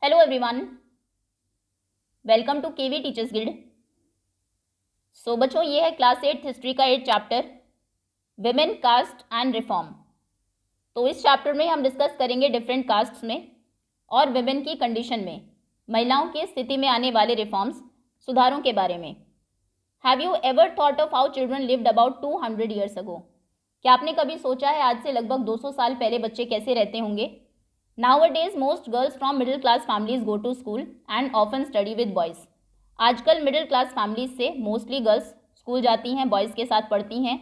Hello everyone, welcome to KV teachers guild. So बच्चों, ये है क्लास 8 हिस्ट्री का 8 chapter women caste and reform. तो इस चैप्टर में हम डिस्कस करेंगे डिफरेंट कास्ट्स में और विमेन की कंडीशन में महिलाओं की स्थिति में आने वाले रिफॉर्म्स, सुधारों के बारे में। Have you ever thought of how children lived about 200 years अगो? क्या आपने कभी सोचा है आज से लगभग 200 साल पहले बच्चे कैसे रहते होंगे? Nowadays, most girls from middle class families go to school and often study with boys. आजकल मिडिल क्लास फैमिलीज से मोस्टली गर्ल्स स्कूल जाती हैं, बॉयज़ के साथ पढ़ती हैं।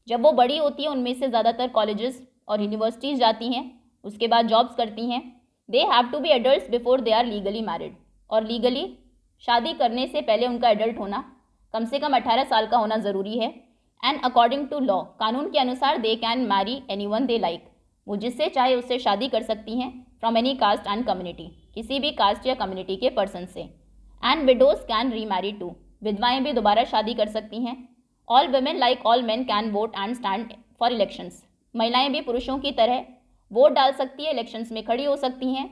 जब वो बड़ी होती हैं उनमें से ज़्यादातर कॉलेजेस और यूनिवर्सिटीज़ जाती हैं, उसके बाद जॉब्स करती हैं। They have to be adults before they are legally married, और लीगली शादी करने से पहले उनका एडल्ट होना कम से कम 18 साल का होना ज़रूरी है। एंड अकॉर्डिंग टू लॉ, कानून के अनुसार they can marry anyone they like, वो जिससे चाहे उससे शादी कर सकती हैं from any caste and community, किसी भी कास्ट या कम्युनिटी के पर्सन से। And widows can remarry too, विधवाएं भी दोबारा शादी कर सकती हैं। All women like all men can vote and stand for elections, महिलाएं भी पुरुषों की तरह वोट डाल सकती है, इलेक्शंस में खड़ी हो सकती हैं।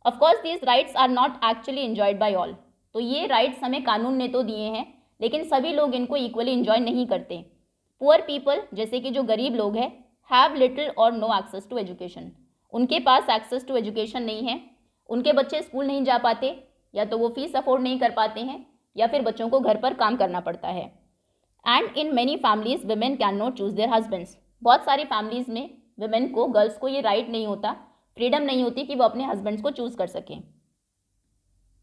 Of course these rights are not actually enjoyed by all, तो ये राइट्स हमें कानून ने तो दिए हैं, लेकिन सभी लोग इनको इक्वली इन्जॉय नहीं करते। पुअर पीपल, जैसे कि जो गरीब लोग हैं, हैव लिटिल और नो एक्सेस टू एजुकेशन, उनके पास एक्सेस टू एजुकेशन नहीं है, उनके बच्चे स्कूल नहीं जा पाते, या तो वो फीस अफोर्ड नहीं कर पाते हैं, या फिर बच्चों को घर पर काम करना पड़ता है। And in many families women can not choose their husbands, बहुत सारी फैमिलीज में वुमेन को, गर्ल्स को ये राइट नहीं होता, फ्रीडम नहीं होती कि वो अपने हस्बैंड्स को चूज कर सकें।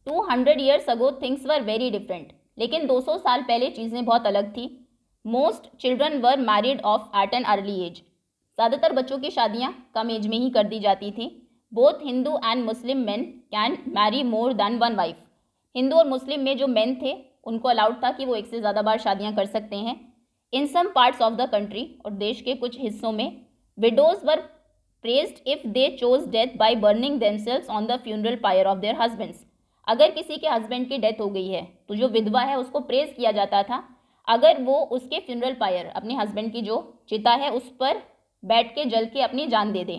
200 years ago things were very different, लेकिन 200 साल पहले चीज़ें बहुत अलग थी। Most children were married off at an early age, ज़्यादातर बच्चों की शादियां कम एज में ही कर दी जाती थी। Both Hindu and Muslim main can marry more than one wife, Hindu और मुस्लिम में जो मेन थे उनको अलाउड था कि वो एक से ज़्यादा बार शादियां कर सकते हैं। In some parts of the country, और देश के कुछ हिस्सों में, widows were praised if they chose death by burning themselves on the funeral pyre of their husbands, अगर किसी के हस्बैंड की डेथ हो गई है तो जो विधवा है उसको प्रेज किया जाता था अगर वो उसके फ्यूनरल पायर, अपने हस्बैंड की जो चिता है, उस पर बैठ के जल के अपनी जान दे दे।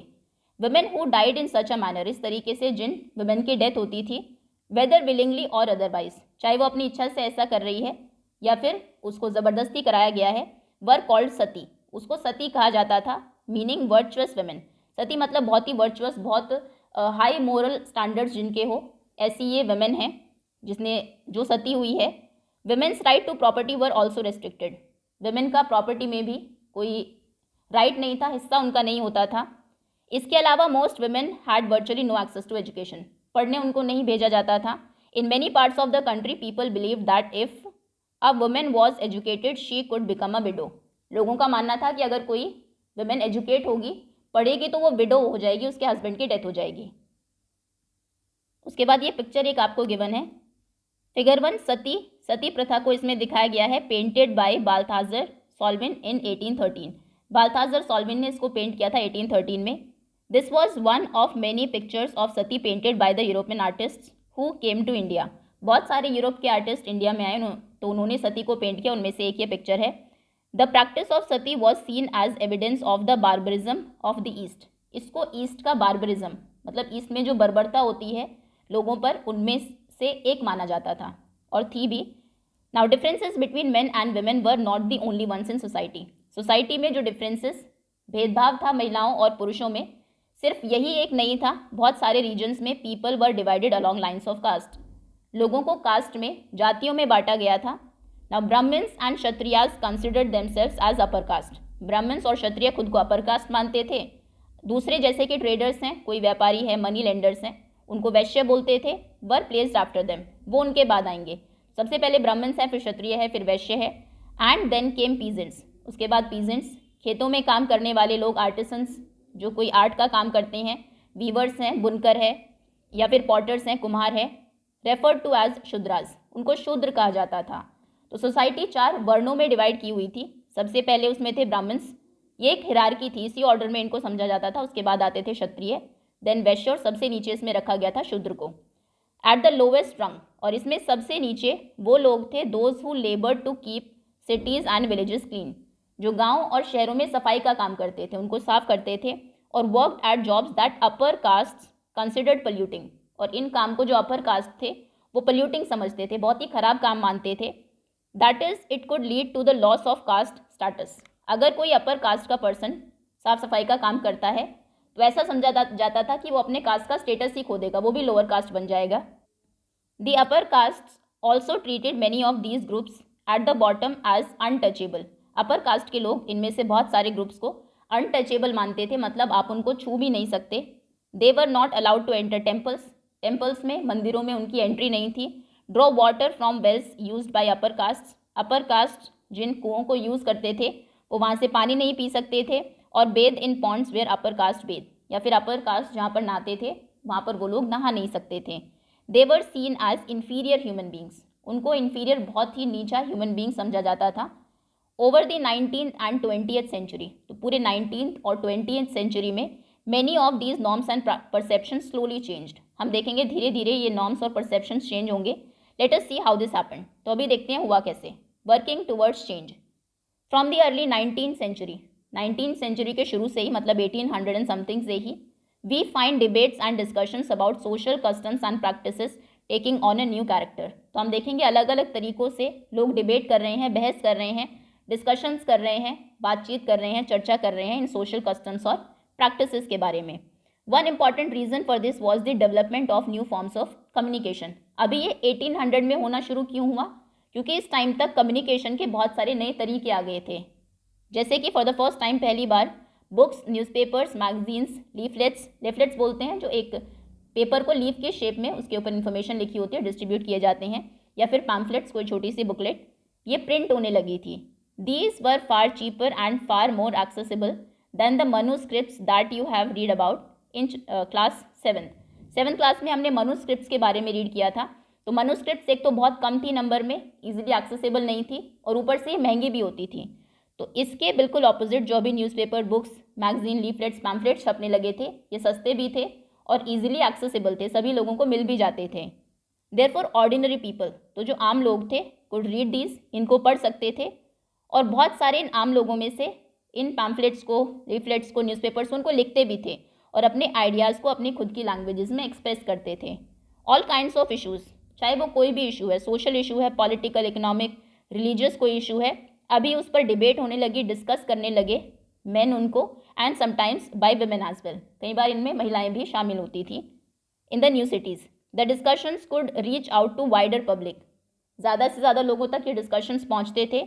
Women who died in such a manner, इस तरीके से जिन वुमेन की डेथ होती थी, वेदर विलिंगली और अदरवाइज, चाहे वो अपनी इच्छा से ऐसा कर रही है या फिर उसको ज़बरदस्ती कराया गया है, वर कॉल्ड सती, उसको सती कहा जाता था, मीनिंग वर्चुअस वुमेन। सती मतलब बहुत ही वर्चुअस, बहुत हाई मोरल स्टैंडर्ड्स जिनके हो, ऐसी ये वुमेन है जिसने जो सती हुई है। Women's right to property were also restricted, women का प्रॉपर्टी में भी कोई राइट नहीं था, हिस्सा उनका नहीं होता था। इसके अलावा most women had virtually no access to education, पढ़ने उनको नहीं भेजा जाता था। In many parts of the country people believe that if a women was educated she could become a widow, लोगों का मानना था कि अगर कोई वुमेन एजुकेट होगी, पढ़ेगी, तो वो विडो हो जाएगी, उसके हस्बैंड की डेथ हो जाएगी। उसके बाद ये पिक्चर एक आपको गिवन है, फिगर 1, सती प्रथा को इसमें दिखाया गया है, painted by Balthazar Solvyns in 1813। Balthazar Solvyns ने इसको पेंट किया था 1813 में। This was one of many pictures of sati painted by the European artist who came to India, बहुत सारे यूरोप के आर्टिस्ट इंडिया में आए तो उन्होंने सती को पेंट किया, उनमें से एक ये पिक्चर है। The practice of sati was seen as evidence of the barbarism of the east, इसको ईस्ट का बार्बरिज्म मतलब ईस्ट में जो बर्बरता होती है लोगों पर, उनमें से एक माना जाता था और थी भी। Now differences between men and women were not the only ones in society, society में जो डिफरेंसेस, भेदभाव था महिलाओं और पुरुषों में, सिर्फ यही एक नहीं था, बहुत सारे रीजन्स में people were divided along lines of caste, लोगों को कास्ट में, जातियों में बांटा गया था। Now Brahmans and Kshatriyas considered themselves as upper caste, Brahmans और क्षत्रिय खुद को अपर कास्ट मानते थे। दूसरे जैसे कि ट्रेडर्स हैं, कोई व्यापारी है, मनी लेंडर्स हैं, उनको वैश्य बोलते थे। वर प्लेस्ड आफ्टर देम, वो उनके बाद आएंगे, सबसे पहले ब्राह्मण्स है, फिर क्षत्रिय है, फिर वैश्य है। एंड देन केम पीजेंट्स, उसके बाद पीजेंट्स, खेतों में काम करने वाले लोग, आर्टिसंस, जो कोई आर्ट का काम करते हैं, वीवर्स हैं, बुनकर है, या फिर पॉटर्स हैं, कुम्हार है, रेफर्ड टू एज शूद्रास, उनको शूद्र कहा जाता था। तो सोसाइटी 4 वर्णों में डिवाइड की हुई थी। सबसे पहले उसमें थे ब्राह्मण्स, ये एक हिरार्की थी, इसी ऑर्डर में इनको समझा जाता था। उसके बाद आते थे क्षत्रिय, देन वैश्य, और सबसे नीचे इसमें रखा गया था शूद्र को, एट द लोवेस्ट रंग, और इसमें सबसे नीचे वो लोग थे, those who labour to keep cities and villages clean, जो गांव और शहरों में सफाई का काम करते थे, उनको साफ करते थे। और worked eight jobs that upper caste considered polluting, और इन काम को जो अपर कास्ट थे वो पोल्यूटिंग समझते थे, बहुत ही ख़राब काम मानते थे। That is it could lead to the loss of caste status. अगर कोई अपर कास्ट का पर्सन साफ सफाई का काम करता है तो ऐसा समझा जाता था कि वो अपने कास्ट का स्टेटस ही खो देगा, वो भी लोअर कास्ट बन जाएगा। The upper caste also treated many of these groups at the bottom as untouchable. Upper caste के लोग, इनमें से बहुत सारे ग्रुप्स को अनटचेबल मानते थे, मतलब आप उनको छू भी नहीं सकते। They were not allowed to enter temples. Temples में, मंदिरों में उनकी एंट्री नहीं थी। Draw water from wells used by upper caste. Upper caste जिन कुओं को यूज़ करते थे वो वहाँ से पानी नहीं पी सकते थे। और बेद इन पॉन्ड्स वेयर अपर कास्ट बेद, या फिर अपर कास्ट जहाँ पर नहाते थे वहाँ पर वो लोग नहा नहीं सकते थे। They were seen as inferior human beings. उनको इन्फीरियर, बहुत ही नीचा ह्यूमन बींग समझा जाता था। Over the 19th and 20th century, तो पूरे 19th और 20th सेंचुरी में many of these norms and perception slowly changed. हम देखेंगे धीरे धीरे ये नॉर्म्स और परसेप्शंस चेंज होंगे। Let us see how this happened. तो अभी देखते हैं हुआ कैसे। Working towards change from the early 19th century, 19th century के शुरू से ही, मतलब 1800 एंड समथिंग से ही, we find debates and discussions about social customs and practices taking on a new character. तो हम देखेंगे अलग अलग तरीक़ों से लोग डिबेट कर रहे हैं, बहस कर रहे हैं, डिस्कशंस कर रहे हैं, बातचीत कर रहे हैं, चर्चा कर रहे हैं इन सोशल कस्टम्स और प्रैक्टिसेस के बारे में। One important reason for this was the development of new forms of communication. अभी ये 1800 में होना शुरू क्यों हुआ? क्योंकि इस टाइम तक कम्युनिकेशन के बहुत सारे नए तरीके आ गए थे, जैसे कि फॉर द फर्स्ट टाइम पहली बार बुक्स, न्यूज़पेपर्स, मैगजीन्स, लीफलेट्स बोलते हैं, जो एक पेपर को लीफ के शेप में उसके ऊपर इन्फॉर्मेशन लिखी होती है, डिस्ट्रीब्यूट किए जाते हैं, या फिर पैम्फलेट्स, कोई छोटी सी बुकलेट, ये प्रिंट होने लगी थी। These were far cheaper and far more accessible than the manuscripts that you have read about in class 7th class में हमने मनुस्क्रिप्ट्स के बारे में रीड किया था। तो मनुस्क्रिप्ट्स एक तो बहुत कम थी नंबर में, ईजिली एक्सेसिबल नहीं थी, और ऊपर से महंगी भी होती थी। तो इसके बिल्कुल ऑपोजिट जो भी newspaper, books, magazine, leaflets, pamphlets छपने लगे थे, ये सस्ते भी थे और ईजिली एक्सेसिबल थे, सभी लोगों को मिल भी जाते थे। देयरफॉर ऑर्डिनरी पीपल, तो जो आम लोग थे, कुड रीड दीज, इनको पढ़ सकते थे, और बहुत सारे इन आम लोगों में से इन पैम्फलेट्स को, लीफलेट्स को, न्यूज़पेपर्स, उनको लिखते भी थे और अपने आइडियाज़ को अपनी खुद की लैंग्वेजेस में एक्सप्रेस करते थे। ऑल काइंड्स ऑफ इशूज़, चाहे वो कोई भी इशू है, सोशल इशू है, पॉलिटिकल, इकोनॉमिक, रिलीजियस कोई इशू है, अभी उस पर डिबेट होने लगी, डिस्कस करने लगे मैन उनको, and sometimes by women as well, कई बार इनमें महिलाएं भी शामिल होती थी। In the new cities the discussions could reach out to wider public, ज़्यादा से ज़्यादा लोगों तक ये डिस्कशंस पहुँचते थे,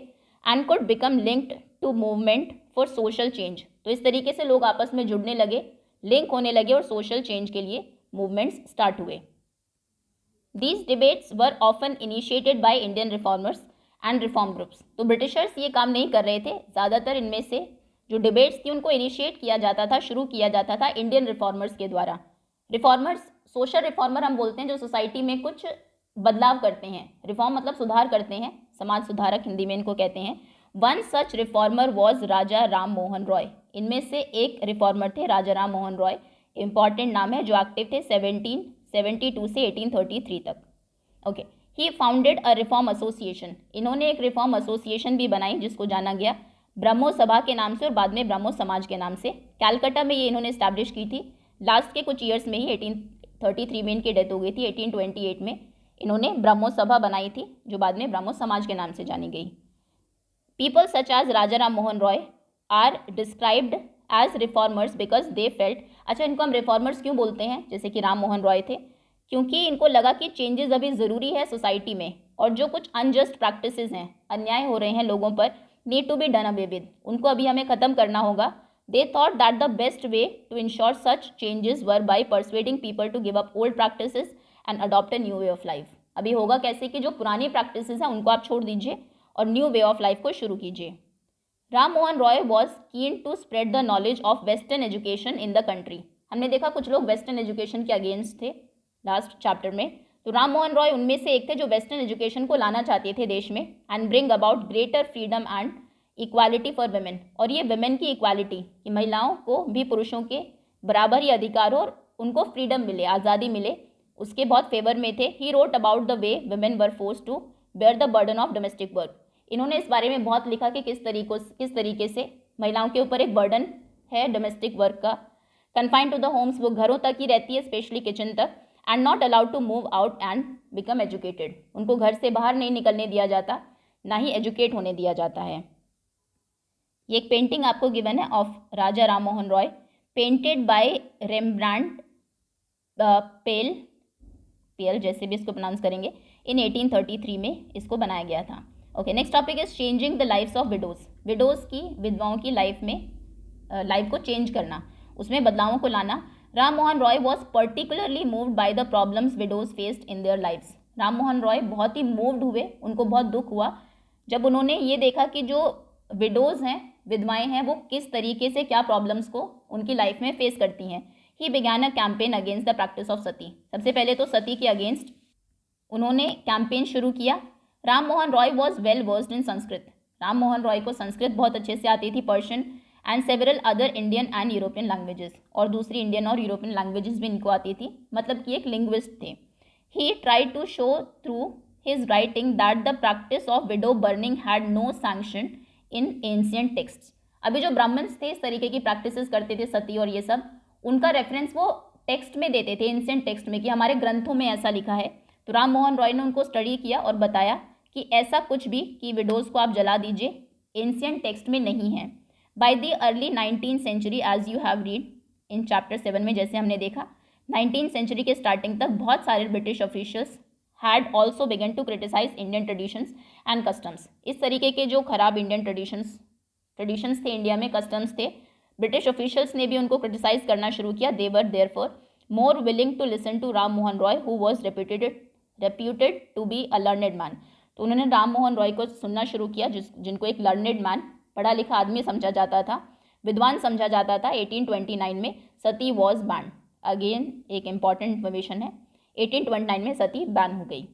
and could become linked to movement for social change. तो इस तरीके से लोग आपस में जुड़ने लगे, लिंक होने लगे और सोशल चेंज के लिए मूवमेंट्स स्टार्ट हुए। These debates were often initiated by Indian reformers and reform groups. तो ब्रिटिशर्स ये काम नहीं कर रहे थे, ज़्यादातर इनमें से जो डिबेट्स थी उनको इनिशिएट किया जाता था, शुरू किया जाता था इंडियन रिफॉर्मर्स के द्वारा। रिफॉर्मर्स, सोशल रिफॉर्मर हम बोलते हैं जो सोसाइटी में कुछ बदलाव करते हैं, रिफॉर्म मतलब सुधार करते हैं, समाज सुधारक हिंदी में इनको कहते हैं। वन सच रिफॉर्मर वॉज राजा राम मोहन रॉय। इनमें से एक रिफॉर्मर थे राजा राम मोहन रॉय, इंपॉर्टेंट नाम है, जो एक्टिव थे 1772 से 1833 तक। ओके, ही फाउंडेड अ रिफॉर्म एसोसिएशन। इन्होंने एक रिफॉर्म एसोसिएशन भी बनाई जिसको जाना गया ब्रह्मो सभा के नाम से और बाद में ब्रह्मो समाज के नाम से। कैलकाटा में ये इन्होंने इस्टेब्लिश की थी। लास्ट के कुछ ईयर्स में ही 1833 में इनकी डेथ हो गई थी। 1828 में इन्होंने ब्रह्मो सभा बनाई थी जो बाद में ब्रह्मो समाज के नाम से जानी गई। People such as Raja Ram Mohan Roy are described as reformers because they felt. अच्छा, इनको हम रिफॉर्मर्स क्यों बोलते हैं जैसे कि राम मोहन रॉय थे? क्योंकि इनको लगा कि चेंजेस अभी ज़रूरी है सोसाइटी में, और जो कुछ अनजस्ट प्रैक्टिसेस हैं, अन्याय हो रहे हैं लोगों पर, need to be done away with, उनको अभी हमें ख़त्म करना होगा। They thought that the best way to ensure such changes were by persuading people to give up old practices and adopt a new way of life. अभी होगा कैसे कि जो पुरानी प्रैक्टिसेस हैं उनको आप छोड़ दीजिए और न्यू वे ऑफ लाइफ को शुरू कीजिए। Ram Mohan Roy was keen to spread the knowledge of western education in the country. हमने देखा कुछ लोग वेस्टर्न एजुकेशन के अगेंस्ट थे लास्ट चैप्टर में, तो राम मोहन रॉय उनमें से एक थे जो वेस्टर्न एजुकेशन को लाना चाहते थे देश में, and bring about greater freedom and equality for women. और ये वेमेन की इक्वालिटी, कि महिलाओं को भी पुरुषों के बराबर ही अधिकार हो और उनको फ्रीडम मिले, आज़ादी मिले, उसके बहुत फेवर में थे। He wrote about the way women were forced to bear the burden of domestic work. इन्होंने इस बारे में बहुत लिखा कि किस तरीके से महिलाओं के ऊपर एक बर्डन है डोमेस्टिक वर्क का। कन्फाइंड टू द होम्स, वो घरों तक ही रहती है, स्पेशली किचन तक, and not allowed to move out and become educated. उनको घर से बाहर नहीं निकलने दिया जाता, ना ही एजुकेट होने दिया जाता है। ये एक पेंटिंग आपको गिवन है of Raja Ram Mohan Roy, painted by Rembrandt Peale जैसे भी इसको प्रोनाउंस करेंगे, इन 1833 में इसको बनाया गया था। Okay, next topic is changing the lives of widows. Widows की, विधवाओं की लाइफ में लाइफ को चेंज करना, उसमें बदलावों को लाना। Ram Mohan Roy was particularly moved by the problems widows faced in their lives. Ram Mohan Roy बहुत ही मूव्ड हुए, उनको बहुत दुख हुआ जब उन्होंने ये देखा कि जो विडोज हैं, विधवाएं हैं, वो किस तरीके से क्या प्रॉब्लम्स को उनकी लाइफ में फेस करती हैं। He began a campaign against the practice of sati. सबसे पहले तो सती के अगेंस्ट उन्होंने कैंपेन शुरू किया। Ram Mohan Roy was well versed in Sanskrit. Ram Mohan Roy को संस्कृत बहुत अच्छे से आती थी, Persian and several other Indian and European languages, और दूसरी इंडियन और यूरोपियन लैंग्वेजेस भी इनको आती थी, मतलब कि एक लिंग्विस्ट थे। He tried to show through his writing that the practice of widow burning had no sanction in ancient texts. अभी जो ब्राह्मण्स थे इस तरीके की प्रैक्टिसेस करते थे, सती और ये सब, उनका रेफरेंस वो टेक्स्ट में देते थे, एंशिएंट टेक्स्ट में, कि हमारे ग्रंथों में ऐसा लिखा है। तो राम मोहन रॉय ने उनको स्टडी किया और बताया कि ऐसा कुछ भी कि विडोज़ को आप जला दीजिए एंशिएंट टेक्स्ट में नहीं है। By the early 19th century, as you have read in chapter 7 में, जैसे हमने देखा, 19th सेंचुरी के स्टार्टिंग तक बहुत सारे British officials had also begun to criticise Indian traditions and customs. इस तरीके के जो खराब इंडियन ट्रेडिशंस थे, इंडिया में कस्टम्स थे, ब्रिटिश ऑफिशियल्स ने भी उनको क्रिटिसाइज करना शुरू किया। They were therefore more willing to listen to Ram Mohan Roy, who was reputed to be a learned man. तो उन्होंने राम मोहन रॉय को सुनना शुरू किया, जिनको एक लर्नेड मैन, पढ़ा लिखा आदमी समझा जाता था, विद्वान समझा जाता था। 1829 में सती वॉज बैन। अगेन एक इंपॉर्टेंट इन्फॉर्मेशन है, 1829 में सती बैन हो गई।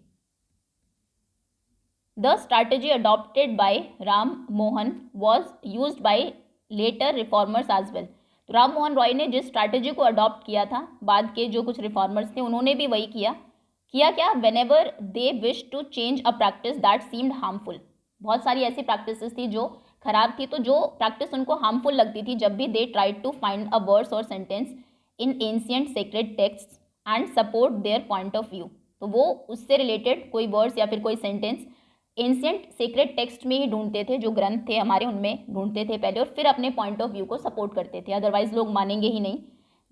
The strategy adopted by Ram Mohan was used by later reformers as well. तो राम मोहन रॉय ने जिस स्ट्रैटेजी को अडॉप्ट किया था, बाद के जो कुछ रिफॉर्मर्स थे उन्होंने भी वही किया क्या, whenever they wish to change a practice that seemed harmful. बहुत सारी ऐसी प्रैक्टिसेस थी जो खराब थी, तो जो प्रैक्टिस उनको हार्मफुल लगती थी, जब भी they tried to find a words और sentence in ancient sacred text and support their point of view, तो वो उससे रिलेटेड कोई वर्ड्स या फिर कोई सेंटेंस एंशिएंट सेक्रेड टेक्स्ट में ही ढूंढते थे, जो ग्रंथ थे हमारे उनमें ढूंढते थे पहले, और फिर अपने पॉइंट ऑफ व्यू को सपोर्ट करते थे, अदरवाइज लोग मानेंगे ही नहीं।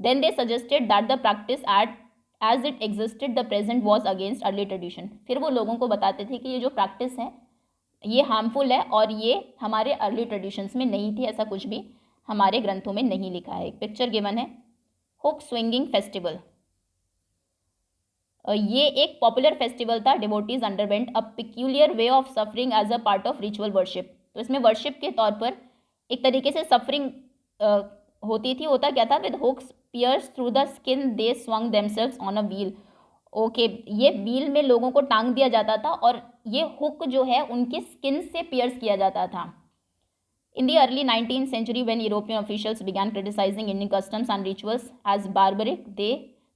Then they suggested that the practice as it existed the present was against early tradition. फिर वो लोगों को बताते थे कि ये जो प्रैक्टिस है ये हार्मफुल है और ये हमारे अर्ली ट्रेडिशंस में नहीं थी, ऐसा कुछ भी हमारे ग्रंथों में नहीं लिखा है। एक पिक्चर गिवन है, हुक स्विंगिंग फेस्टिवल। ये एक पॉपुलर फेस्टिवल था। Devotees underwent a peculiar way of suffering as a part of ritual worship. तो इसमें वर्शिप के तौर पर एक तरीके से सफरिंग होती थी। होता क्या था, with hooks pierced through the skin they swung themselves on a wheel. Okay, ये व्हील में लोगों को टांग दिया जाता था और ये हुक जो है उनकी स्किन से पियर्स किया जाता था। In the early 19th century, when European officials began criticizing Indian customs and rituals as barbaric,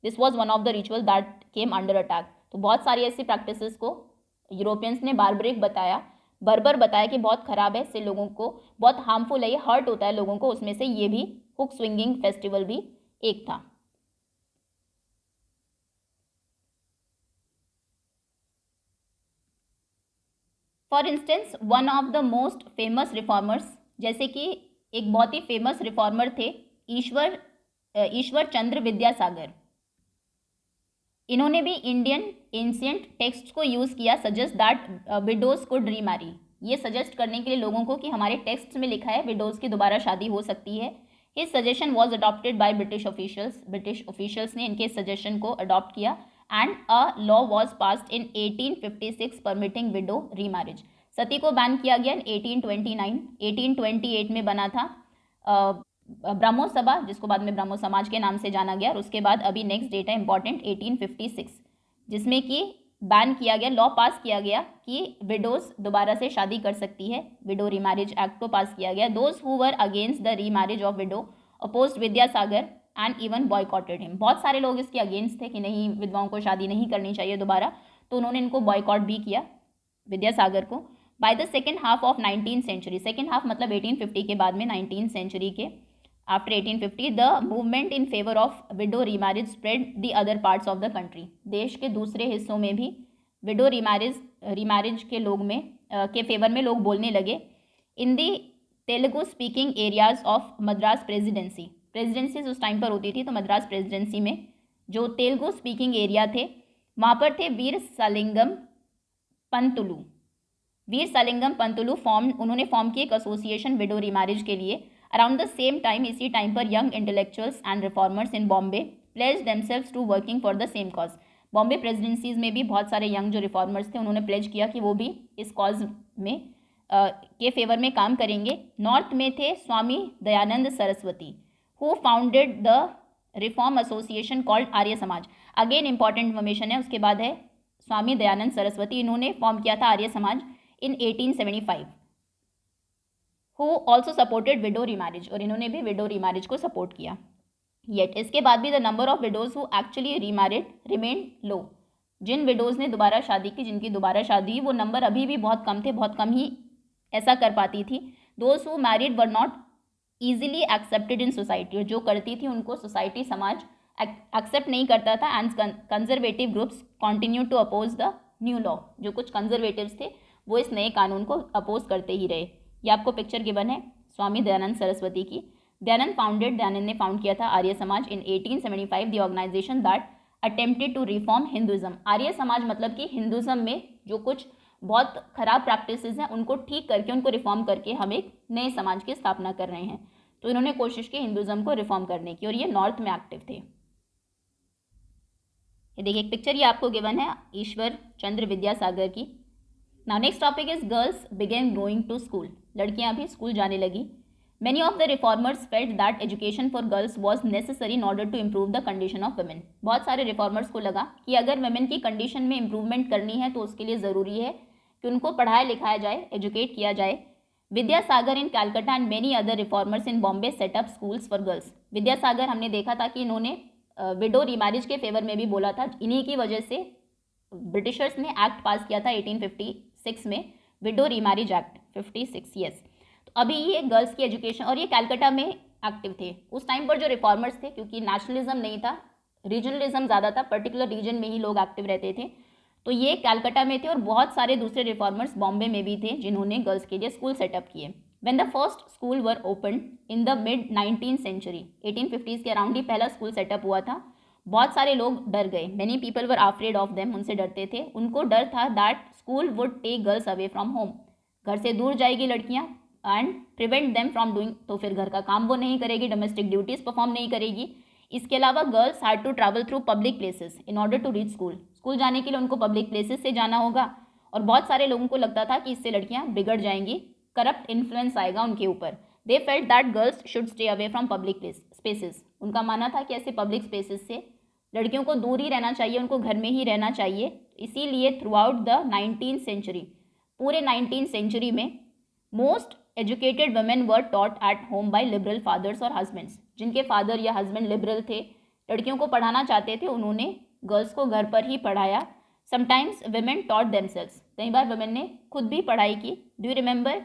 this was one of the rituals that came under attack. तो बहुत सारी ऐसी प्रैक्टिसेस को यूरोपियंस ने बार्बरिक बताया, बर्बर बताया कि बहुत ख़राब है, इससे लोगों को बहुत हार्मफुल है, ये हर्ट होता है लोगों को। उसमें से ये भी हुक स्विंगिंग फेस्टिवल भी एक था। For instance, one of the most famous reformers, जैसे कि एक बहुत ही फेमस रिफॉर्मर थे ईश्वर चंद्र विद्यासागर। इन्होंने भी इंडियन एंशिएंट टेक्स्ट को यूज़ किया, suggest that widows could remarry. ये सजेस्ट करने के लिए लोगों को कि हमारे टेक्स्ट में लिखा है विडोज की दोबारा शादी हो सकती है। His suggestion was adopted by British officials ने इनके सजेशन को अडॉप्ट किया and a law was passed in 1856 permitting widow remarriage. Sati को बैन किया गया इन 1829। 1828 में बना था ब्रह्मो सभा, जिसको बाद में ब्रह्मो समाज के नाम से जाना गया। और उसके बाद अभी नेक्स्ट डेट है इंपॉर्टेंट, 1856, जिसमें कि बैन किया गया, लॉ पास किया गया कि विडोज दोबारा से शादी कर सकती है। विडो रीमैरिज एक्ट को पास किया गया। Those who were against the remarriage of window opposed Vidyasagar and even boycotted him. बहुत सारे लोग इसके अगेंस्ट थे कि नहीं, विधवाओं को शादी नहीं करनी चाहिए दोबारा, तो उन्होंने इनको बॉयकॉट भी किया, विद्यासागर को। By the second half of 19th century, second half मतलब 1850 के बाद में 19th सेंचुरी के After 1850, the movement in favor of widow remarriage spread the other parts of the country. देश के दूसरे हिस्सों में भी विडो रिमैरिज के लोग में के फेवर में लोग बोलने लगे. In the Telugu speaking areas of Madras presidencies उस टाइम पर होती थी, तो मद्रास प्रेसिडेंसी में जो तेलुगु स्पीकिंग एरिया थे वहाँ पर थे वीर सालिंगम पंतुलू उन्होंने फॉर्म की एक एसोसिएशन विडो रिमैरिज के लिए. अराउंड द सेम टाइम, इसी टाइम पर young intellectuals and reformers in Bombay pledged themselves to working for the same cause. Bombay presidencies में भी बहुत सारे यंग जो रिफॉर्मर्स थे उन्होंने प्लेज किया कि वो भी इस कॉज में के फेवर में काम करेंगे. नॉर्थ में थे Swami Dayanand Saraswati who founded the reform association called Arya Samaj. Again important information है. उसके बाद है स्वामी दयानंद सरस्वती, इन्होंने फॉर्म किया था Arya Samaj in 1875. Who also supported widow remarriage, और इन्होंने भी विडो रिमैरिज को सपोर्ट किया. येट इसके बाद भी the number of widows who actually remarried remained low. जिन विडोज़ ने दोबारा शादी की, जिनकी दोबारा शादी हुई, वो नंबर अभी भी बहुत कम थे, बहुत कम ही ऐसा कर पाती थी. Those who married were not easily accepted in society, और जो करती थी उनको सोसाइटी समाज एक्सेप्ट नहीं करता था. And conservative groups continued to oppose the new law. जो कुछ कंजर्वेटिव्स थे वो इस नए कानून को अपोज करते ही रहे. ये आपको पिक्चर गिवन है स्वामी दयानंद सरस्वती की. दयानंद ने फाउंड किया था Arya Samaj in 1875, the organisation that attempted to reform Hinduism. Arya Samaj मतलब कि हिंदुज़म में जो कुछ बहुत खराब प्रैक्टिसेस हैं उनको ठीक करके, उनको रिफॉर्म करके हम एक नए समाज की स्थापना कर रहे हैं. तो इन्होंने कोशिश की हिंदुज़म को रिफॉर्म करने की, और ये नॉर्थ में एक्टिव थे. ये देखिए एक पिक्चर ये आपको गिवन है ईश्वर चंद्र विद्यासागर की. Now next topic is girls began going to school. लड़कियां भी स्कूल जाने लगी. Many of the reformers felt that education for girls was necessary in order to improve the condition of women. बहुत सारे रिफॉर्मर्स को लगा कि अगर वुमेन की कंडीशन में इम्प्रूवमेंट करनी है तो उसके लिए ज़रूरी है कि उनको पढ़ाया लिखाया जाए, एजुकेट किया जाए. Vidyasagar in Calcutta and many other reformers in Bombay set up schools for girls. Vidyasagar हमने देखा था कि इन्होंने विडो रिमैरिज के फेवर में भी बोला था. इन्हीं की वजह से ब्रिटिशर्स ने एक्ट पास किया था 1856 में, विडो रिमैरिज एक्ट 56. यस, तो अभी ये गर्ल्स की एजुकेशन, और ये कैलकाटा में एक्टिव थे. उस टाइम पर जो रिफॉर्मर्स थे, क्योंकि नेशनलिज्म नहीं था, रीजनलिज्म ज़्यादा था, पर्टिकुलर रीजन में ही लोग एक्टिव रहते थे, तो ये कैलकाटा में थे. और बहुत सारे दूसरे रिफॉर्मर्स बॉम्बे में भी थे जिन्होंने गर्ल्स के लिए स्कूल सेटअप किए. When the first school were opened in the mid 19th century, 1850s के अराउंड ही पहला स्कूल सेटअप हुआ था. बहुत सारे लोग डर गए. Many people were afraid of them, उनसे डरते थे. उनको डर था that school would take girls away from home, घर से दूर जाएगी लड़कियाँ, and prevent them from doing, तो फिर घर का काम वो नहीं करेगी, डोमेस्टिक ड्यूटीज़ परफॉर्म नहीं करेगी. इसके अलावा girls had to travel through public places in order to reach school. School जाने के लिए उनको पब्लिक प्लेसेस से जाना होगा. और बहुत सारे लोगों को लगता था कि इससे लड़कियां बिगड़ जाएंगी, करप्ट इन्फ्लुएंस आएगा उनके ऊपर. They felt that girls should stay away from public spaces. उनका मानना था कि ऐसे पब्लिक स्पेसेस से लड़कियों को दूर ही रहना चाहिए, उनको घर में ही रहना चाहिए. इसीलिए through out the 19th century, पूरे 19th सेंचुरी में most educated women were taught at home by liberal fathers और हस्बैंड्स. जिनके फादर या हस्बैंड लिबरल थे, लड़कियों को पढ़ाना चाहते थे, उन्होंने गर्ल्स को घर पर ही पढ़ाया. समटाइम्स वुमेन टॉट देमसेल्व्स, कई बार वुमेन ने खुद भी पढ़ाई की. Do you remember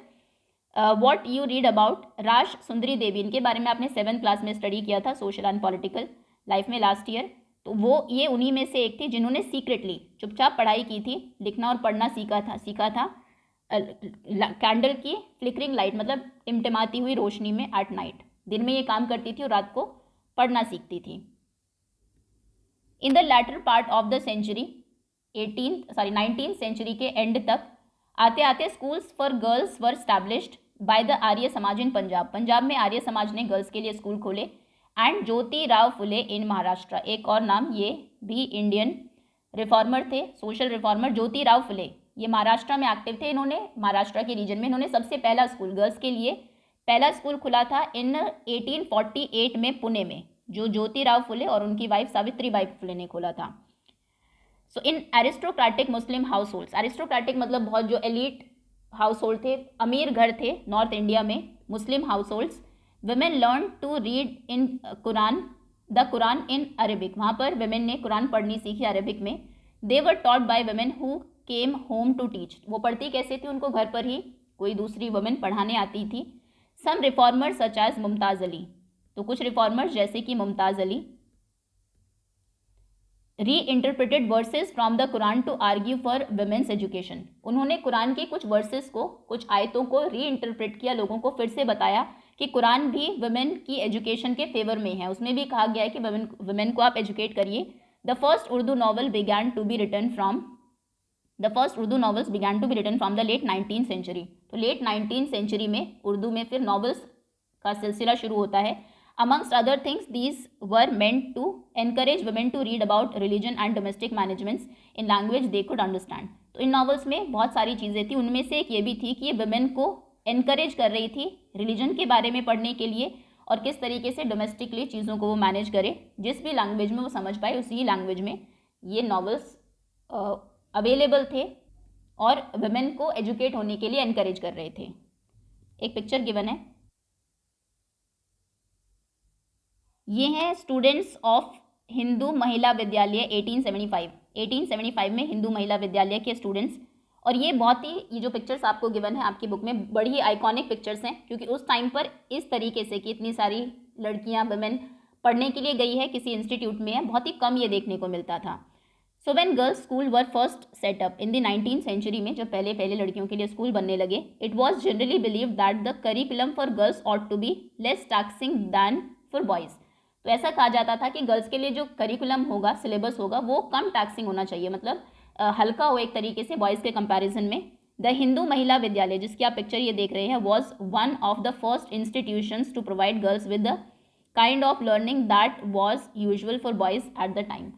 what you read about Raj Sundari Devi? इनके बारे में आपने 7th क्लास में स्टडी किया था सोशल एंड पॉलिटिकल लाइफ में लास्ट ईयर. तो वो ये उन्हीं में से एक थी जिन्होंने सीक्रेटली, चुपचाप पढ़ाई की थी, लिखना और पढ़ना सीखा था कैंडल की फ्लिकरिंग लाइट, मतलब टिमटिमाती हुई रोशनी में एट नाइट. दिन में ये काम करती थी और रात को पढ़ना सीखती थी. In the latter part of the century 19th century के एंड तक आते आते schools for girls were established by the Arya Samaj in Punjab. Punjab में आर्य समाज ने गर्ल्स के लिए स्कूल खोले. एंड ज्योतिराव फुले इन महाराष्ट्र, एक और नाम, ये भी इंडियन रिफॉर्मर थे, सोशल रिफॉर्मर ज्योतिराव फुले. ये महाराष्ट्र में एक्टिव थे. इन्होंने महाराष्ट्र के रीजन में इन्होंने सबसे पहला स्कूल गर्ल्स के लिए पहला स्कूल खुला था इन 1848 में पुणे में, जो ज्योतिराव फुले और उनकी वाइफ सावित्रीबाई फुले ने खोला था. सो इन एरिस्टोक्रेटिक मुस्लिम हाउस होल्ड्स, एरिस्टोक्रेटिक मतलब बहुत जो एलिट हाउस होल्ड थे, अमीर घर थे नॉर्थ इंडिया में, Muslim households, women learn to read in the Quran in Arabic. वहाँ पर वुमेन ने कुरान पढ़नी सीखी अरेबिक में. They were taught by women who came home to teach. वो पढ़ती कैसे थी? उनको घर पर ही कोई दूसरी वुमेन पढ़ाने आती थी. Some reformer such as Mumtaz Ali. तो कुछ रिफॉर्मर्स जैसे कि Mumtaz Ali reinterpreted verses from the Quran to argue for women's education. उन्होंने कुरान के कुछ वर्सेस को, कुछ आयतों को री इंटरप्रेट किया, लोगों को फिर से बताया कि कुरान भी वुमेन की एजुकेशन के फेवर में है। उसमें भी कहा गया है कि वुमेन को आप एजुकेट करिए। The first Urdu novels began to be written from the late 19th century. तो लेट 19th सेंचुरी में उर्दू में फिर नॉवेल्स का सिलसिला शुरू होता है। Amongst other things, these were meant to encourage women to read about religion and domestic managements in language they could understand. तो इन नॉवेल्स में बहुत सारी चीज़ें थी, उनमें से एक ये भी थी कि ये वुमेन को एनकरेज कर रही थी रिलीजन के बारे में पढ़ने के लिए और किस तरीके से डोमेस्टिकली चीज़ों को वो मैनेज करे, जिस भी लैंग्वेज में वो समझ पाए उसी लैंग्वेज में ये नॉवेल्स अवेलेबल थे और वुमेन को एजुकेट होने के लिए एनकरेज कर रहे थे। एक पिक्चर गिवन है, ये हैं स्टूडेंट्स ऑफ हिंदू महिला विद्यालय 1875 में हिंदू महिला विद्यालय के स्टूडेंट्स। और ये बहुत ही, ये जो पिक्चर्स आपको गिवन है आपकी बुक में, बड़ी ही आइकॉनिक पिक्चर्स हैं, क्योंकि उस टाइम पर इस तरीके से कि इतनी सारी लड़कियां, वुमेन पढ़ने के लिए गई है किसी इंस्टीट्यूट में, है बहुत ही कम ये देखने को मिलता था। So when girls school were first set up in the 19th century में, जब पहले लड़कियों के लिए स्कूल बनने लगे, it was generally believed that the curriculum for girls ought to be less taxing than for boys. तो ऐसा कहा जाता था कि गर्ल्स के लिए जो करिकुलम होगा, सिलेबस होगा, वो कम टैक्सिंग होना चाहिए, मतलब हल्का हो एक तरीके से बॉयज़ के कंपैरिजन में। द हिंदू महिला विद्यालय, जिसकी आप पिक्चर ये देख रहे हैं, was one of the first institutions to provide girls with the kind of learning that was usual for boys at the time.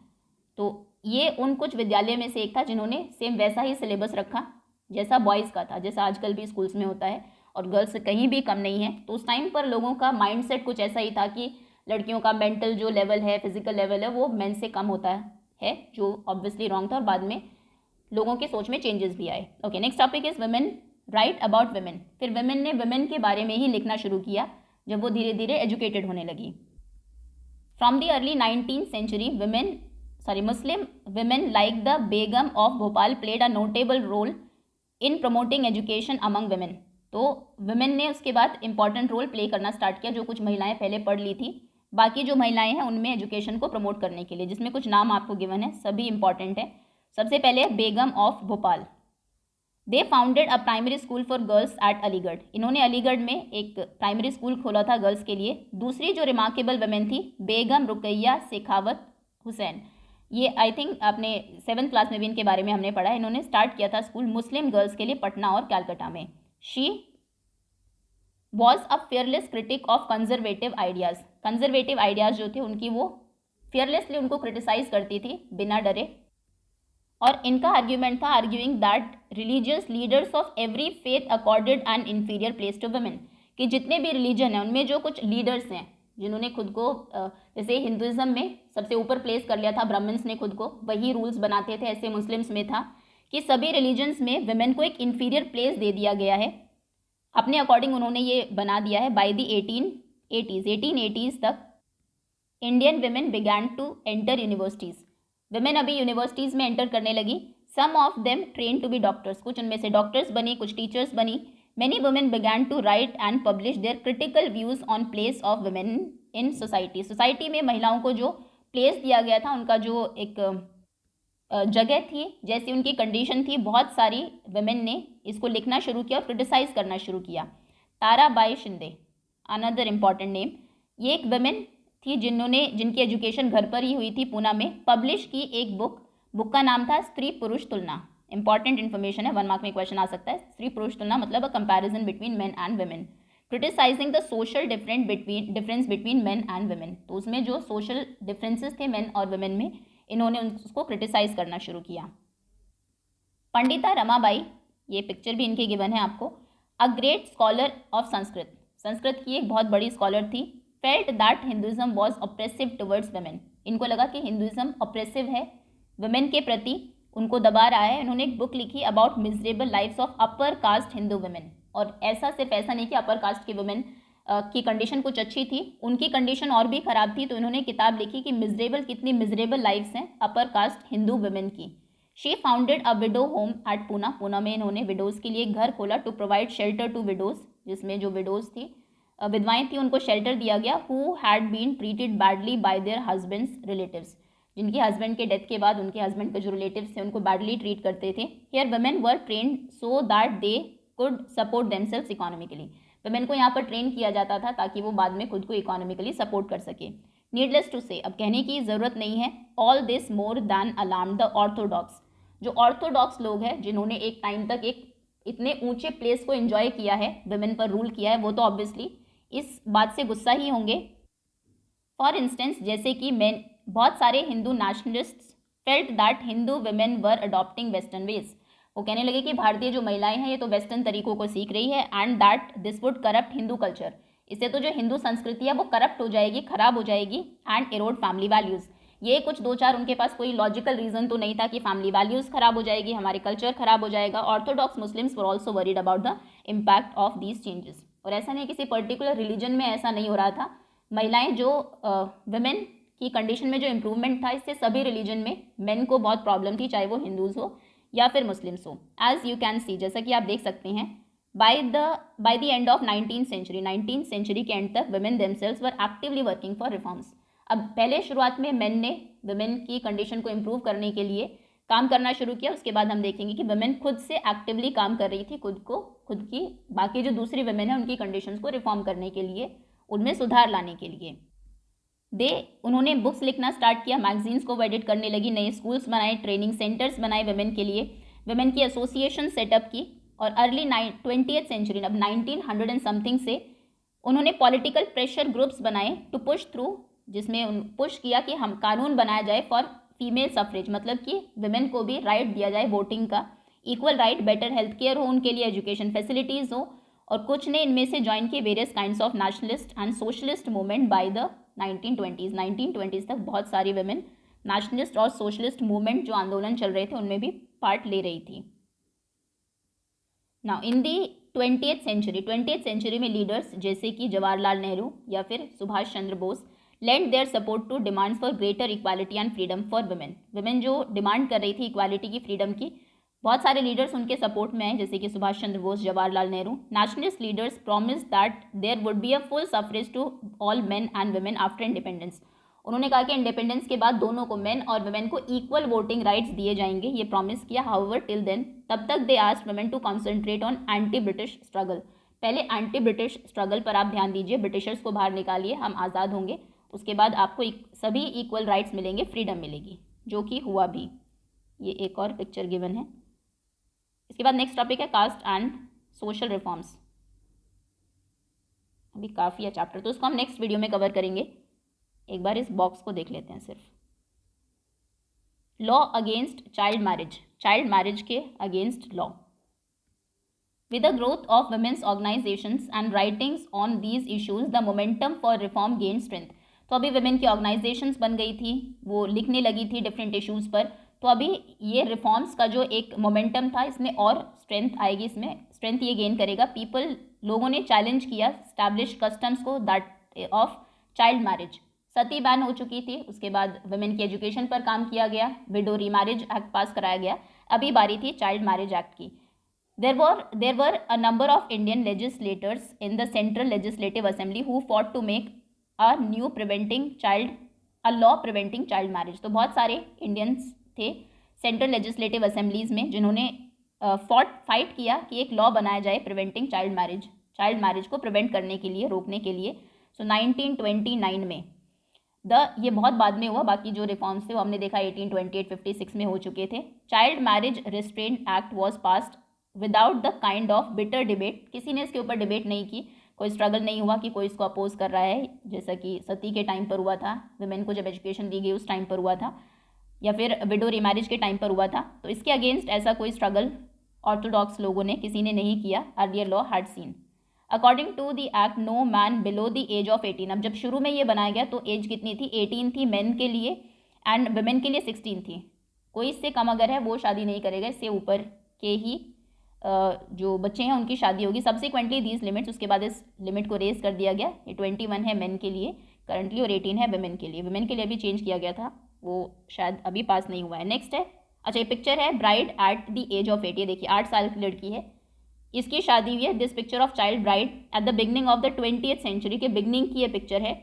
तो ये उन कुछ विद्यालय में से एक था जिन्होंने सेम वैसा ही सिलेबस रखा जैसा बॉयज़ का था, जैसा आजकल भी स्कूल्स में होता है, और गर्ल्स कहीं भी कम नहीं है। तो उस टाइम पर लोगों का माइंडसेट कुछ ऐसा ही था कि लड़कियों का मेंटल जो लेवल है, फिजिकल लेवल है, वो मेन से कम होता है, जो ऑब्वियसली रॉन्ग था, और बाद में लोगों के सोच में चेंजेस भी आए। Okay, next topic is women right about women. फिर वुमेन ने वुमेन के बारे में ही लिखना शुरू किया जब वो धीरे धीरे एजुकेटेड होने लगी। From the early 19th century Muslim women like the Begum of Bhopal played a notable role in promoting education among women. तो वुमेन ने उसके बाद इंपॉर्टेंट रोल प्ले करना स्टार्ट किया, जो कुछ महिलाएं पहले पढ़ ली थी, बाकी जो महिलाएं हैं उनमें एजुकेशन को प्रमोट करने के लिए, जिसमें कुछ नाम आपको गिवन है, सभी इंपॉर्टेंट है। सबसे पहले Begum of Bhopal, they founded a primary school for girls at Aligarh. इन्होंने अलीगढ़ में एक प्राइमरी स्कूल खोला था गर्ल्स के लिए। दूसरी जो रिमार्केबल वुमेन थी, बेगम रुकैया शेखावत हुसैन, ये आई थिंक आपने 7th क्लास में भी इनके बारे में हमने पढ़ा है। इन्होंने स्टार्ट किया था स्कूल मुस्लिम गर्ल्स के लिए पटना और कैलकाटा में। She was a fearless critic of conservative ideas. Conservative ideas जो थे उनकी, वो फेयरलेसली उनको क्रिटिसाइज करती थी बिना डरे। और इनका आर्ग्यूमेंट था arguing that religious leaders of every faith accorded an inferior place to women, कि जितने भी रिलीजन हैं उनमें जो कुछ लीडर्स हैं जिन्होंने खुद को, जैसे हिंदुज़म में सबसे ऊपर प्लेस कर लिया था ब्राह्मण्स ने खुद को, वही रूल्स बनाते थे, ऐसे मुस्लिम्स में था कि सभी रिलीजन्स में वुमेन को एक इन्फीरियर प्लेस दे दिया गया है। अपने अकॉर्डिंग उन्होंने ये बना दिया है। बाय द 1880s तक Indian women began to enter universities. Women अभी यूनिवर्सिटीज़ में एंटर करने लगी। Some of them train to be doctors, कुछ उनमें से डॉक्टर्स बनी, कुछ टीचर्स बनी। Many women began to write and publish their critical views on place of women in society. Society में महिलाओं को जो प्लेस दिया गया था, उनका जो एक जगह थी, जैसी उनकी कंडीशन थी, बहुत सारी वुमेन ने इसको लिखना शुरू किया और क्रिटिसाइज़ करना शुरू किया। Tarabai Shinde, another important name, ये एक वुमेन थी जिनकी एजुकेशन घर पर ही हुई थी, पूना में। पब्लिश की एक बुक का नाम था स्त्री पुरुष तुलना। इंपॉर्टेंट इन्फॉर्मेशन है, 1 मार्क में क्वेश्चन आ सकता है। स्त्री पुरुष तुलना मतलब a comparison between men and women, criticising the social difference between men and women. तो उसमें जो सोशल डिफरेंसेस थे मेन और वुमेन में, इन्होंने उसको क्रिटिसाइज करना शुरू किया। पंडिता रमाबाई, ये पिक्चर भी इनकी गिवन है आपको, a great scholar of Sanskrit की एक बहुत बड़ी स्कॉलर थी। Felt that Hinduism was oppressive towards women, इनको लगा कि हिंदुज़म ऑप्रेसिव है, वुमेन के प्रति उनको दबा रहा है। इन्होंने एक बुक लिखी about miserable lives of upper caste Hindu women. और ऐसा सिर्फ ऐसा नहीं कि अपर कास्ट की वुमेन की कंडीशन कुछ अच्छी थी, उनकी कंडीशन और भी ख़राब थी। तो इन्होंने किताब लिखी कि कितनी मिजरेबल लाइफ्स हैं अपर कास्ट हिंदू वुमेन की। She founded a widow home at Poona में इन्होंने विडोज़ के लिए एक घर खोला to provide shelter to widows, जिसमें जो विडोज़ थी विधवाएं थी उनको शेल्टर दिया गया, who had been treated badly by their husbands relatives, जिनके हस्बैंड के डेथ के बाद उनके हस्बैंड के जो रिलेटिव्स थे उनको बैडली ट्रीट करते थे। Here women were trained so that they could support themselves economically, women को यहाँ पर ट्रेन किया जाता था ताकि वो बाद में खुद को इकोनॉमिकली सपोर्ट कर सके। नीडलेस टू से, अब कहने की ज़रूरत नहीं है, all this more than alarm the Orthodox, जो ऑर्थोडॉक्स लोग हैं जिन्होंने एक टाइम तक एक इतने ऊंचे प्लेस को एंजॉय किया है, वुमेन पर रूल किया है, वो तो ऑब्वियसली इस बात से गुस्सा ही होंगे। फॉर इंस्टेंस, जैसे कि मैन बहुत सारे Hindu nationalists felt that Hindu women were adopting western ways, वो कहने लगे कि भारतीय जो महिलाएं हैं ये तो वेस्टर्न तरीकों को सीख रही है, and that this would corrupt Hindu culture, इससे तो जो हिंदू संस्कृति है वो करप्ट हो जाएगी, खराब हो जाएगी, एंड एरोड फैमिली वैल्यूज़। ये कुछ दो चार उनके पास कोई लॉजिकल रीज़न तो नहीं था कि फैमिली वैल्यूज़ खराब हो जाएगी, हमारे कल्चर खराब हो जाएगा। Orthodox Muslims were also worried about the impact of these changes, और ऐसा नहीं किसी पर्टिकुलर रिलीजन में ऐसा नहीं हो रहा था, महिलाएं जो वुमेन की कंडीशन में जो इम्प्रूवमेंट था इससे सभी रिलीजन में मेन को बहुत प्रॉब्लम थी, चाहे वो हिंदूज़ हो या फिर मुस्लिम्स हो। एज यू कैन सी, जैसा कि आप देख सकते हैं, by the end of 19th century के एंड तक women themselves were actively working for reforms. अब पहले शुरुआत में मेन ने वुमेन की कंडीशन को इम्प्रूव करने के लिए काम करना शुरू किया, उसके बाद हम देखेंगे कि वुमेन खुद से एक्टिवली काम कर रही थी, खुद की बाकी जो दूसरी वुमेन है उनकी कंडीशंस को रिफॉर्म करने के लिए, उनमें सुधार लाने के लिए। उन्होंने बुक्स लिखना स्टार्ट किया, मैगजीन्स को एडिट करने लगी, नए स्कूल्स बनाए, ट्रेनिंग सेंटर्स बनाए वुमेन के लिए, वुमेन की एसोसिएशन सेटअप की, और अर्ली 20th सेंचुरी, अब 1900 एंड समथिंग से उन्होंने पॉलिटिकल प्रेशर ग्रुप्स बनाए टू पुश थ्रू, जिसमें पुश किया कि हम कानून बनाया जाए फॉर फीमेल सफरेज, मतलब कि वुमेन को भी राइट दिया जाए वोटिंग का, equal right, better health care हो उनके लिए, एजुकेशन फैसिलिटीज़ हो, और कुछ ने इनमें से ज्वाइन किए various kinds of nationalist and socialist movement by the 1920s तक बहुत सारी वुमेन नेशनलिस्ट और सोशलिस्ट मूवमेंट जो आंदोलन चल रहे थे उनमें भी पार्ट ले रही थी। Now in the 20th century में लीडर्स जैसे कि जवाहरलाल नेहरू या फिर Subhash Chandra Bose lend their support to demands for greater equality and freedom for women. Women जो डिमांड कर रही थी इक्वालिटी की, फ्रीडम की, बहुत सारे लीडर्स उनके सपोर्ट में आए, जैसे कि Subhash Chandra Bose, Jawaharlal Nehru. Nationalist leaders promise that there would be a full suffrage to all men and women after independence. उन्होंने कहा कि इंडिपेंडेंस के बाद दोनों को, मेन और वुमेन को, इक्वल वोटिंग राइट्स दिए जाएंगे, ये प्रॉमिस किया। हाउएवर टिल देन, तब तक they asked women to concentrate on anti British struggle. पहले एंटी ब्रिटिश स्ट्रगल पर आप ध्यान दीजिए, ब्रिटिशर्स को बाहर निकालिए, हम आज़ाद होंगे, उसके बाद आपको सभी इक्वल राइट्स मिलेंगे, फ्रीडम मिलेगी, जो कि हुआ भी। ये एक और पिक्चर गिवन है। इसके बाद नेक्स्ट टॉपिक है कास्ट एंड सोशल रिफॉर्म्स। अभी काफ़ी है चैप्टर, तो उसको हम नेक्स्ट वीडियो में कवर करेंगे। एक बार इस बॉक्स को देख लेते हैं सिर्फ। लॉ अगेंस्ट चाइल्ड मैरिज के against law. With the growth of women's organizations and writings on these issues, the momentum for reform gained strength. तो अभी वुमेन की ऑर्गेनाइजेशंस बन गई थी, वो लिखने लगी थी डिफरेंट इश्यूज़ पर, तो अभी ये रिफॉर्म्स का जो एक मोमेंटम था इसमें और स्ट्रेंथ आएगी, इसमें स्ट्रेंथ ये गेन करेगा। लोगों ने चैलेंज किया स्टैब्लिश कस्टम्स को, that of child marriage. Sati ban हो चुकी थी, उसके बाद वुमेन की एजुकेशन पर काम किया गया, विडो रीमैरिज एक्ट पास कराया गया, अभी बारी थी चाइल्ड मैरिज एक्ट की। There were a number of Indian legislators in the Central Legislative Assembly who fought to make a law preventing child marriage. तो बहुत सारे इंडियंस थे सेंट्रल लेजिस्लेटिव असेंबलीज में जिन्होंने फाइट किया कि एक लॉ बनाया जाए प्रिवेंटिंग चाइल्ड मैरिज को प्रिवेंट करने के लिए, रोकने के लिए। सो 1929 में ये बहुत बाद में हुआ, बाकी जो रिफॉर्म्स थे वो हमने देखा 1828, 56 में हो चुके थे। Child marriage restraint act was passed without the kind of bitter debate, किसी ने इसके ऊपर डिबेट नहीं की, कोई स्ट्रगल नहीं हुआ कि कोई इसको अपोज कर रहा है, जैसा कि सती के टाइम पर हुआ था, वुमेन को जब एजुकेशन दी गई उस टाइम पर हुआ था, या फिर विडो रीमैरिज के टाइम पर हुआ था। तो इसके अगेंस्ट ऐसा कोई स्ट्रगल ऑर्थोडॉक्स लोगों ने, किसी ने नहीं किया। Earlier law had seen according to the act no man below the age of 18। अब जब शुरू में ये बनाया गया तो एज कितनी थी, 18 थी मेन के लिए, एंड वुमेन के लिए 16 थी। कोई इससे कम अगर है वो शादी नहीं करेगा, इससे ऊपर के ही जो बच्चे हैं उनकी शादी होगी। सब्सिक्वेंटली दीज लिमिट्स, उसके बाद इस लिमिट को रेज कर दिया गया। ये 21 है मेन के लिए करंटली और 18 है वुमेन के लिए। वुमेन के लिए अभी चेंज किया गया था, वो शायद अभी पास नहीं हुआ है। नेक्स्ट है, अच्छा ये पिक्चर है bride at the age of 8। ये देखिए 8 साल की लड़की है, इसकी शादी हुई है। This picture of child bride at the beginning of the 20th century के बिगनिंग की ये पिक्चर है।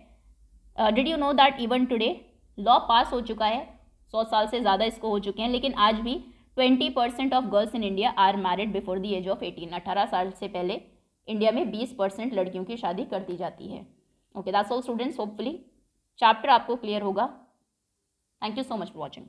Did you know that even today law pass हो चुका है, 100 साल से ज़्यादा इसको हो चुके हैं, लेकिन आज भी 20% of girls in India are married before the age of 18। 18 साल से पहले इंडिया में 20% लड़कियों की शादी कर दी जाती है। Okay, that's all students, hopefully chapter आपको क्लियर होगा। Thank you so much for watching.